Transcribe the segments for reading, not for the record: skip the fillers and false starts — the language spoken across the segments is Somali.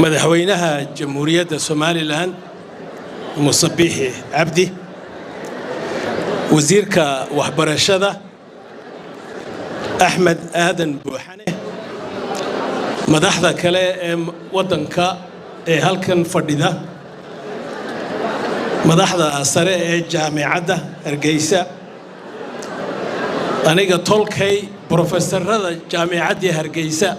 مدحوينها جمهورية سوماليلاند مصبيح عبدي وزيرك وحبرشدة أحمد آدن بوحاني مدحدا كلا ودنك هلكن فرديدا مدحدا سري جامعة هرقيسة أنيقا تولكي بروفيسور جامعة هرقيسة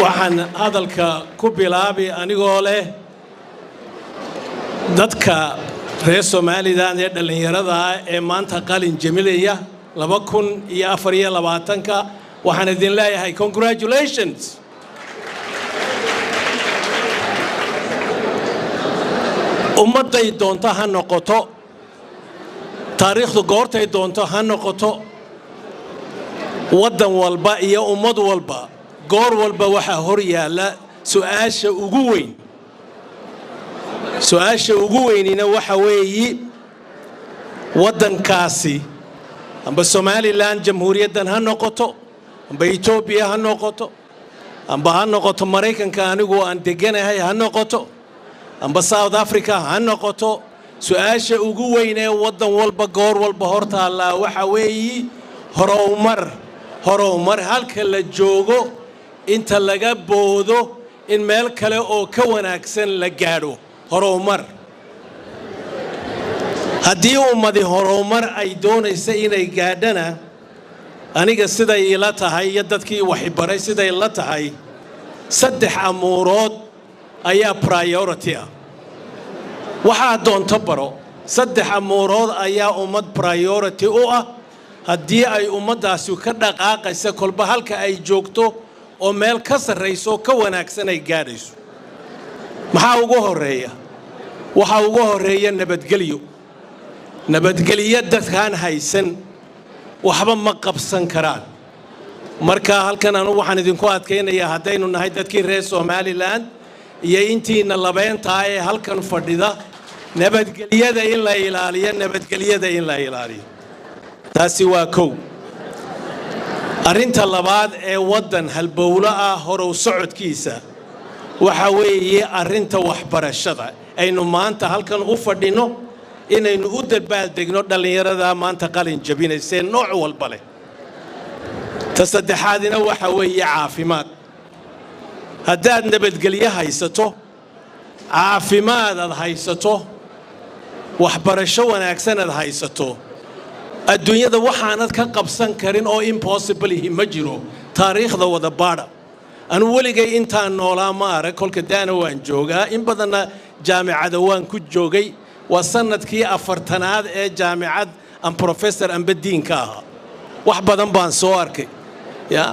waxaan hadalka ku bilaabi anigoo leh dadka reer Soomaaliland ee dhalinyarada ee maanta qalin jamilaya 2024 waxaan idin leeyahay congratulations ummaday doonto ha noqoto taariikhdu goortay doonto ha noqoto wadan walba iyo ummad walba goor walba waxa hor yaala su'aasha ugu weynina waxa weeyi wadankaasi amba Somaliland jamhuuriyadan ha noqoto amba Ethiopia ha noqoto amba ha noqoto Mareykanka anigu aan deganahay ha noqoto amba South Africa ha noqoto su'aasha ugu weyn ee wadan walba goor walba hortaala waxa weeyi horumar halka la joogo inta laga boodo in meel kale oo ka wanaagsan la gaadho horumar haddii ummadi horumar ay doonayso inay gaadhana aniga siday ila tahay iyo dadkii wax baray siday la tahay saddex amuurood ayaa priority ah waxa doonto baro saddex amuurood ayaa ummad priority u ah haddii ay ummadaasi ka dhaqaaqayso kolba halka ay joogto oo meel ka sarreyso ka wanaagsan ay gaadhayso maxaa ugu horeeya waxa ugu horeeya nabadgelyo dadkaan haysan waxba ma qabsan karaan marka halkan anu waxaan idinku adkeynayaa haddaynu nahay dadkii reer Somaliland iyo intiina labeenta ee halkan fadhida nabadgelyada in la ilaaliyo taasi waa kow arinta labaad ee wadan halbowla ah horow socodkiisa waxa weeye arinta waxbarashada aynu maanta halkan u fadhino inaynu u dalbaaldegno dhalinyarada maanta qalin jabinaysa nooc walba leh ta saddexaadina waxa weeye caafimaad haddaad nabadgelyo haysato caafimaad aad haysato waxbarasho wanaagsan aad haysato adduunyada waxaanad ka qabsan karin oo impossible ma jiro taariikhda wada baadha anu waligay intaan noolaa ma arag kolka daana waan joogaa in badanna jaamacada waan ku joogay waa sanadkii afartanaad ee jaamacad aan professor amba diinka ahaa wax badan baan soo arkay ya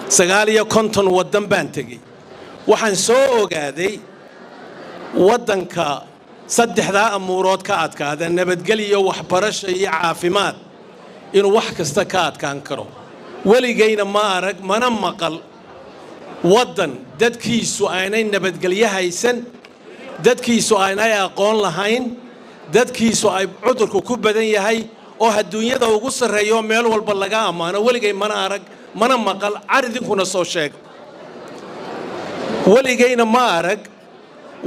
59 wadan baan tagay waxaan soo ogaaday wadanka saddexda amuurood ka adkaada nabadgelyo waxbarasho iyo caafimaad inuu wax kasta ka adkaan karo waligayna ma arag mana maqal wadan dadkiisu aanay nabadgelyo haysan dadkiisu aanay aqoon lahayn dadkiisu ay cudurku ku badan yahay oo adduunyada ugu sareeyo meel walba laga amaano waligay mana arag mana maqal aridinkuna soo sheeg waligayna ma arag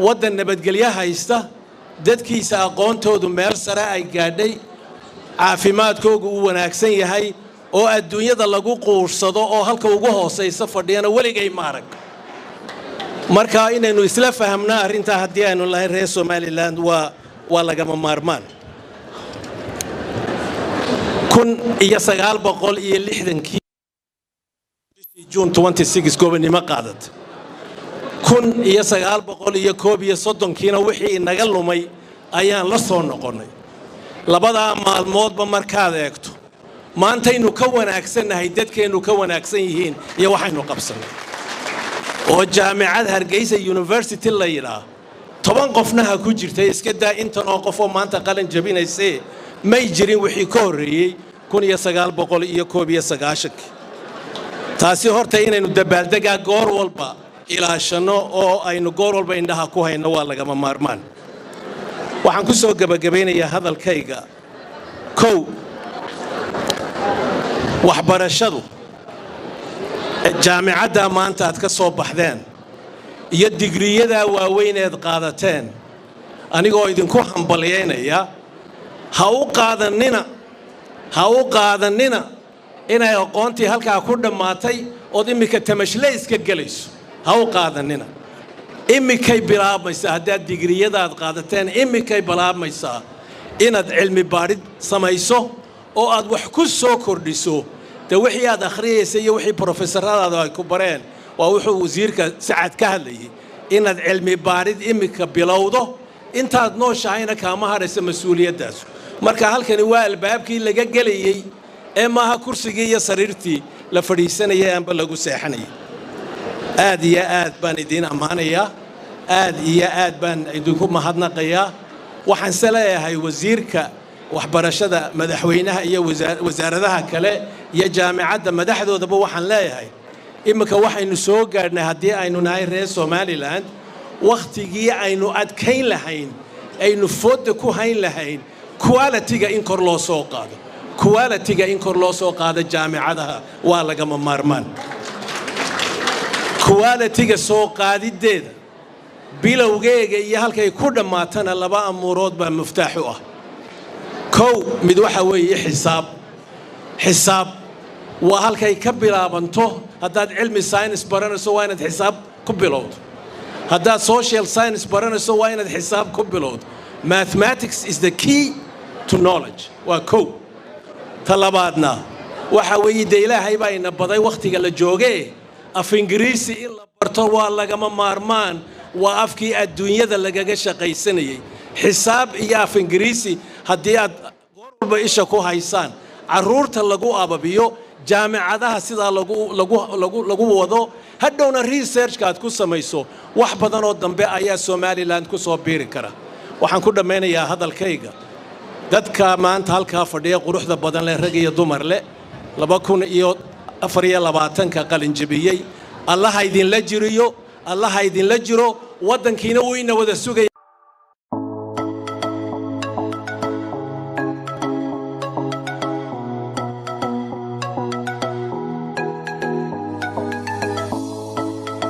wadan nabadgelyo haysta dadkiisa aqoontoodu meel sare ay gaadhay caafimaadkoodu uu wanaagsan yahay oo adduunyada lagu quursado oo halka ugu hooseysa fadhiyana waligay ma arag marka inaynu isla fahamnaa arinta haddii aynu lahayn reer Somaliland waa lagama maarmaan 1960 June 26 goobnimo qaadad 1931 wixii naga lumay ayaan la soo noqonay labada maalmoodba markaad eegto maantaynu ka wanaagsanahay dadkeenu ka wanaagsan yihiin iyo waxaynu qabsanay oo jaamacad Hargeysa University la yiraahdo 10 qofna ha ku jirtay iska daa intan oo qof oo maanta qalin jabinaysay may jirin wixii ka horeeyay 1991 taasi horta inaynu dabaaldegaa goor walba ilaashano oo aynu goor walba indhaha ku hayno waa lagama maarmaan waxaan ku soo gabagabeynayaa hadalkayga kow waxbarashadu jaamicadda maanta aad ka soo baxdeen iyo digriyada waaweyn ee qaadateen anigoo idinku hambalyeynaya ha u qaadanina inay aqoontii halkaa ku dhammaatay oo imika tamashle iska galayso ha u qaadanina imikay bilaabmaysaa haddaad digriyadaad qaadateen imikay bilaabmaysaa inaad cilmi baadhid samayso oo aad wax ku soo kordhiso de wixii aad akhriyaysa iyo wixii professoradaadu ay ku bareen waa wuxuu wasiirka Sacad ka hadlayay inaad cilmi baadhid imika bilowdo intaad nooshahayna kaama haraysa mas'uuliyadaas marka halkani waa albaabkii laga galayay ee maaha kursigii iyo sariirtii la fadhiisanayay aanba lagu seexanayay aad iyo aad baan idin ammaanayaa aad iyo aad baan idinku mahadnaqayaa waxaan leeyahay wasiirka waxbarashada madaxweynaha iyo wasaaradaha kale iyo jaamicadda madaxdoodaba waxaan leeyahay imika waxaynu soo gaarnay haddii aynu nahay reer Somaliland waqtigii aynu adkayn lahayn aynu fooda ku hayn lahayn quality-ga in kor loo soo qaado quality-ga in kor loo soo qaado jaamicadaha waa lagama maarmaan quality-ga soo qaadideeda bilowgeega iyo halkay ku dhamaatana laba amuurood baa muftaax u ah kow mid waxa weeye xisaab waa halkay ka bilaabanto haddaad cilmi science baranayso waa inaad xisaab ku bilowdo haddaad social science baranayso waa inaad xisaab ku bilowdo mathematics is the key to knowledge waa kow talabaadna waxa weeye de Ilaahay baa ina baday waqtiga la joogay af Ingiriisi in la barto waa lagama maarmaan waa afkii adduunyada lagaga shaqaysanayay xisaab iyo af Ingiriisi haddii aad goorba isha ku haysaan caruurta lagu ababiyo jaamicadaha sida lagu wado hadhowna research-ka aad ku samayso wax badan oo dambe ayaa Somaliland ku soo biiri kara waxaan ku dhameynayaa hadalkayga dadka maanta halka fadhiya quruxda badan leh rag iyo dumar leh 2024 qalin jabiyay Allah idin la jiro wadankiina wuu ina wada sugay